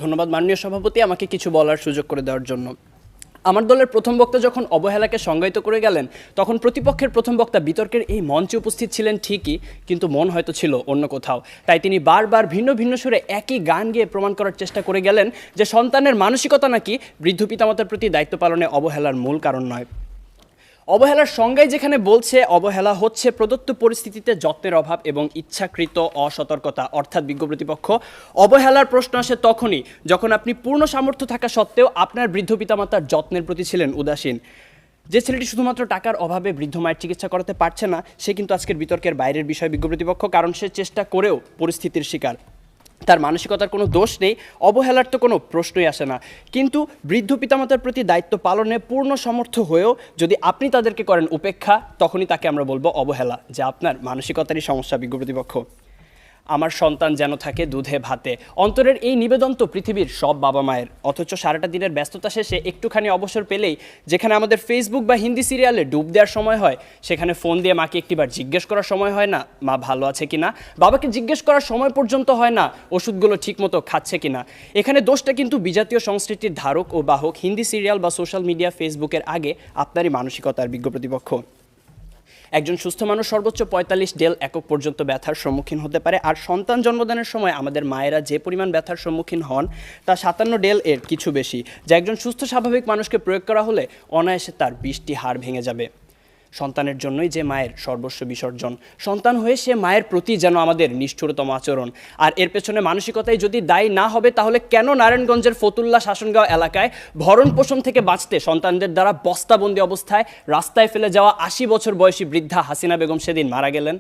ধন্যবাদ মাননীয় সভাপতি আমাকে কিছু বলার সুযোগ করে দেওয়ার জন্য। আমার দলের প্রথম বক্তা যখন অবহেলাকে সংজ্ঞায়িত করে গেলেন, তখন প্রতিপক্ষের প্রথম বক্তা বিতর্কের এই মঞ্চে উপস্থিত ছিলেন ঠিকই, কিন্তু মন হয়তো ছিল অন্য কোথাও। তাই তিনি বারবার ভিন্ন ভিন্ন সুরে একই গান গেয়ে প্রমাণ করার চেষ্টা করে গেলেন যে সন্তানের মানসিকতা নাকি বৃদ্ধ পিতামাতার প্রতি দায়িত্ব পালনে অবহেলার মূল কারণ নয়। অবহেলার সংজ্ঞায় যেখানে বলছে অবহেলা হচ্ছে প্রদত্ত পরিস্থিতিতে যত্নের অভাব এবং ইচ্ছাকৃত অসতর্কতা, অর্থাৎ বিজ্ঞ প্রতিপক্ষ, অবহেলার প্রশ্ন আসে তখনই যখন আপনি পূর্ণ সামর্থ্য থাকা সত্ত্বেও আপনার বৃদ্ধ পিতামাতার যত্নের প্রতি ছিলেন উদাসীন। যে ছেলেটি শুধুমাত্র টাকার অভাবে বৃদ্ধ মায়ের চিকিৎসা করাতে পারছে না, সে কিন্তু আজকের বিতর্কের বাইরের বিষয় বিজ্ঞ প্রতিপক্ষ, কারণ সে চেষ্টা করেও পরিস্থিতির শিকার। তার মানসিকতার কোনো দোষ নেই, অবহেলার তো কোনো প্রশ্নই আসে না। কিন্তু বৃদ্ধ পিতামাতার প্রতি দায়িত্ব পালনে পূর্ণ সমর্থ হয়েও যদি আপনি তাদেরকে করেন উপেক্ষা, তখনই তাকে আমরা বলবো অবহেলা, যা আপনার মানসিকতারই সমস্যা বিজ্ঞ প্রতিপক্ষ। আমার সন্তান যেন থাকে দুধে ভাতে, অন্তরের এই নিবেদন তো পৃথিবীর সব বাবা মায়ের। অথচ সারাটা দিনের ব্যস্ততা শেষে একটুখানি অবসর পেলেই যেখানে আমাদের ফেসবুক বা হিন্দি সিরিয়ালে ডুব দেওয়ার সময় হয়, সেখানে ফোন দিয়ে মাকে একটিবার জিজ্ঞেস করার সময় হয় না মা ভালো আছে কিনা, বাবাকে জিজ্ঞেস করার সময় পর্যন্ত হয় না ওষুধগুলো ঠিকমতো খাচ্ছে কিনা। এখানে দোষটা কিন্তু বিজাতীয় সংস্কৃতির ধারক ও বাহক হিন্দি সিরিয়াল বা সোশ্যাল মিডিয়া ফেসবুকের আগে আপনারই মানসিকতার বিজ্ঞ প্রতিপক্ষ। একজন সুস্থ মানুষ সর্বোচ্চ 45 ডেল একক পর্যন্ত ব্যথার সম্মুখীন হতে পারে, আর সন্তান জন্মদানের সময় আমাদের মায়েরা যে পরিমাণ ব্যথার সম্মুখীন হন তা 57 ডেল এর কিছু বেশি, যা একজন সুস্থ স্বাভাবিক মানুষকে প্রয়োগ করা হলে অনায়াসে তার 20টি হাড় ভেঙে যাবে। সন্তানের জন্যই যে মায়ের সর্বস্ব বিসর্জন, সন্তান হয়ে সে মায়ের প্রতি যেন আমাদের নিষ্ঠুরতম আচরণ। আর এর পেছনে মানসিকতায় যদি দায়ী না হবে, তাহলে কেন নারায়ণগঞ্জের ফতুল্লা শাসনগাঁও এলাকায় ভরণ পোষণ থেকে বাঁচতে সন্তানদের দ্বারা বস্তাবন্দি অবস্থায় রাস্তায় ফেলে যাওয়া 80 বছর বয়সী বৃদ্ধা হাসিনা বেগম সেদিন মারা গেলেন?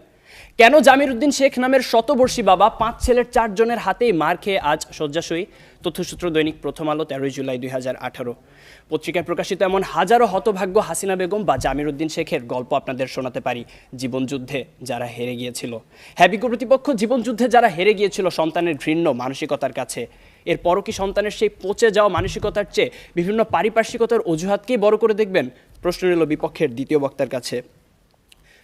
কেন জামির উদ্দিন শেখ নামের শতবর্ষী বাবা 5 ছেলের 4 জনের হাতেই মার খেয়ে আজ শয্যাশয়ী? তথ্যসূত্র দৈনিক প্রথম আলো, 13 জুলাই 2018। পত্রিকায় প্রকাশিত এমন হাজারো হতভাগ্য হাসিনা বেগম বা জামির উদ্দিন শেখের গল্প আপনাদের শোনাতে পারি, জীবনযুদ্ধে যারা হেরে গিয়েছিল। হ্যাঁ বিজ্ঞ প্রতিপক্ষ, জীবনযুদ্ধে যারা হেরে গিয়েছিল সন্তানের ঘৃণ্য মানসিকতার কাছে। এরপরও কি সন্তানের সেই পচে যাওয়া মানসিকতার চেয়ে বিভিন্ন পারিপার্শ্বিকতার অজুহাতকেই বড় করে দেখবেন? প্রশ্ন এলো বিপক্ষের দ্বিতীয় বক্তার কাছে।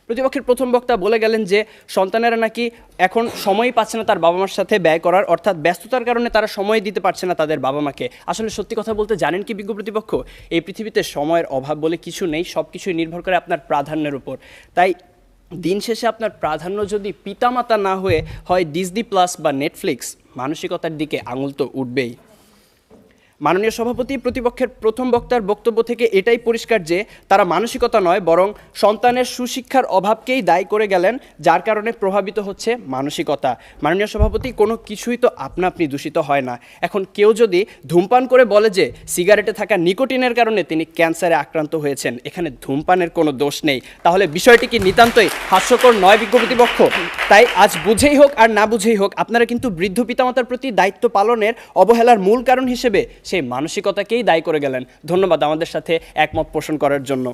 প্রতিপক্ষের প্রথম বক্তা বলে গেলেন যে সন্তানেরা নাকি এখন সময়ই পাচ্ছে না তার বাবা মার সাথে ব্যয় করার, অর্থাৎ ব্যস্ততার কারণে তারা সময় দিতে পারছে না তাদের বাবা মাকে। আসলে সত্যি কথা বলতে জানেন কি বিজ্ঞ প্রতিপক্ষ, এই পৃথিবীতে সময়ের অভাব বলে কিছু নেই, সব কিছুই নির্ভর করে আপনার প্রাধান্যের উপর। তাই দিন শেষে আপনার প্রাধান্য যদি পিতামাতা না হয়ে হয় ডিজনি প্লাস বা নেটফ্লিক্স, মানসিকতার দিকে আঙুল তো উঠবেই। মাননীয় সভাপতি, প্রতিপক্ষের প্রথম বক্তার বক্তব্য থেকে এটাই পরিষ্কার যে তারা মানসিকতা নয় বরং সন্তানের সুশিক্ষার অভাবকেই দায়ী করে গেলেন, যার কারণে প্রভাবিত হচ্ছে মানসিকতা। মাননীয় সভাপতি, কোনো কিছুই তো আপনা আপনি দূষিত হয় না। এখন কেউ যদি ধূমপান করে বলে যে সিগারেটে থাকা নিকোটিনের কারণে তিনি ক্যান্সারে আক্রান্ত হয়েছেন, এখানে ধূমপানের কোনো দোষ নেই, তাহলে বিষয়টি কি নিতান্তই হাস্যকর নয় বিজ্ঞ প্রতিপক্ষ? তাই আজ বুঝেই হোক আর না বুঝেই হোক, আপনারা কিন্তু বৃদ্ধ পিতামাতার প্রতি দায়িত্ব পালনের অবহেলার মূল কারণ হিসেবে সেই মানসিকতাকেই দায়ী করে গেলেন। ধন্যবাদ আমাদের সাথে একমত পোষণ করার জন্য।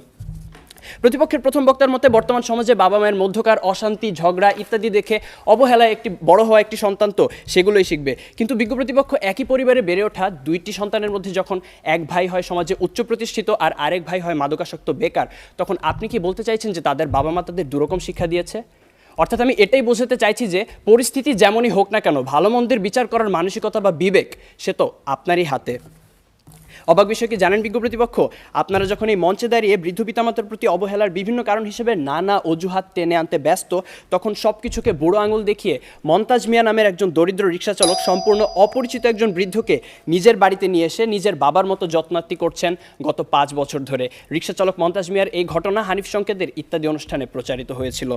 প্রতিপক্ষের প্রথম বক্তার মতে বর্তমান সমাজে বাবা মায়ের মধ্যকার অশান্তি, ঝগড়া ইত্যাদি দেখে অবহেলায় একটি বড় হওয়া একটি সন্তান তো সেগুলোই শিখবে। কিন্তু বিজ্ঞ প্রতিপক্ষ, একই পরিবারে বেড়ে ওঠা 2টি সন্তানের মধ্যে যখন এক ভাই হয় সমাজে উচ্চ প্রতিষ্ঠিত আর আরেক ভাই হয় মাদকাসক্ত বেকার, তখন আপনি কি বলতে চাইছেন যে তাদের বাবা মা তাদের দুরকম শিক্ষা দিয়েছে? অর্থাৎ আমি এটাই বোঝাতে চাইছি যে পরিস্থিতি যেমনই হোক না কেন, ভালো মন্দের বিচার করার মানসিকতা বা বিবেক সে তো আপনারই হাতে। অবাক বিষয় কি জানেন বিজ্ঞ প্রতিপক্ষ, আপনারা যখন এই মঞ্চে দাঁড়িয়ে বৃদ্ধ পিতামাতার প্রতি অবহেলার বিভিন্ন কারণ হিসেবে নানা অজুহাত টেনে আনতে ব্যস্ত, তখন সব কিছুকে বুড়ো আঙুল দেখিয়ে মন্তাজ মিয়া নামের একজন দরিদ্র রিক্সা চালক সম্পূর্ণ অপরিচিত একজন বৃদ্ধকে নিজের বাড়িতে নিয়ে এসে নিজের বাবার মতো যত্নার্থী করছেন গত 5 বছর ধরে। রিক্সা চালক মন্তাজ মিয়ার এই ঘটনা হানিফ সংকেতের ইত্যাদি অনুষ্ঠানে প্রচারিত হয়েছিল।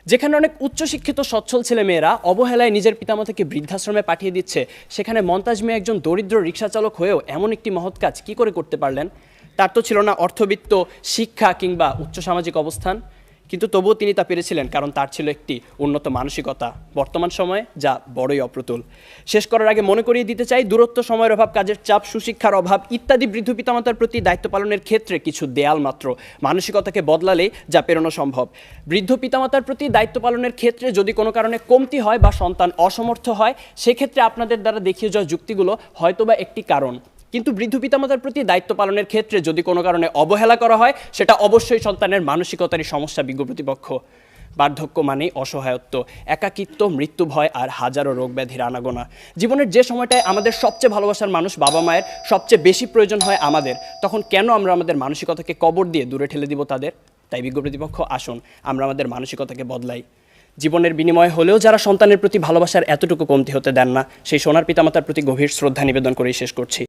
যেখানে অনেক উচ্চশিক্ষিত সচ্ছল ছেলেমেয়েরা অবহেলায় নিজের পিতামাতাকে বৃদ্ধাশ্রমে পাঠিয়ে দিচ্ছে, সেখানে মন্তাজ মিয়া একজন দরিদ্র রিক্সা চালক হয়েও এমন একটি মহৎ কাজ কী করে করতে পারলেন? তার তো ছিল না অর্থবিত্ত, শিক্ষা কিংবা উচ্চ সামাজিক অবস্থান, কিন্তু তবুও তিনি তা পেরেছিলেন কারণ তার ছিল একটি উন্নত মানসিকতা, বর্তমান সময়ে যা বড়ই অপ্রতুল। শেষ করার আগে মনে করিয়ে দিতে চাই, দূরত্ব, সময়ের অভাব, কাজের চাপ, সুশিক্ষার অভাব ইত্যাদি বৃদ্ধ পিতামাতার প্রতি দায়িত্ব পালনের ক্ষেত্রে কিছু দেয়াল মাত্র, মানসিকতাকে বদলালেই যা পেরোনো সম্ভব। বৃদ্ধ পিতামাতার প্রতি দায়িত্ব পালনের ক্ষেত্রে যদি কোনো কারণে কমতি হয় বা সন্তান অসমর্থ হয়, সেক্ষেত্রে আপনাদের দ্বারা দেখিয়ে যাওয়া যুক্তিগুলো হয়তোবা একটি কারণ, কিন্তু বৃদ্ধ পিতামাতার প্রতি দায়িত্ব পালনের ক্ষেত্রে যদি কোনো কারণে অবহেলা করা হয়, সেটা অবশ্যই সন্তানের মানসিকতারই সমস্যা বিজ্ঞ প্রতিপক্ষ। বার্ধক্য মানেই অসহায়ত্ব, একাকিত্ব, মৃত্যু ভয় আর হাজারো রোগ ব্যাধির আনাগোনা। জীবনের যে সময়টায় আমাদের সবচেয়ে ভালোবাসার মানুষ বাবা মায়ের সবচেয়ে বেশি প্রয়োজন হয় আমাদের, তখন কেন আমরা আমাদের মানসিকতাকে কবর দিয়ে দূরে ঠেলে দিব তাদের? তাই বিজ্ঞ প্রতিপক্ষ, আসুন আমরা আমাদের মানসিকতাকে বদলাই। জীবনের বিনিময়ে হলেও যারা সন্তানের প্রতি ভালোবাসার এতটুকু কমতি হতে দেন না, সেই সোনার পিতামাতার প্রতি গভীর শ্রদ্ধা নিবেদন করেই শেষ করছি।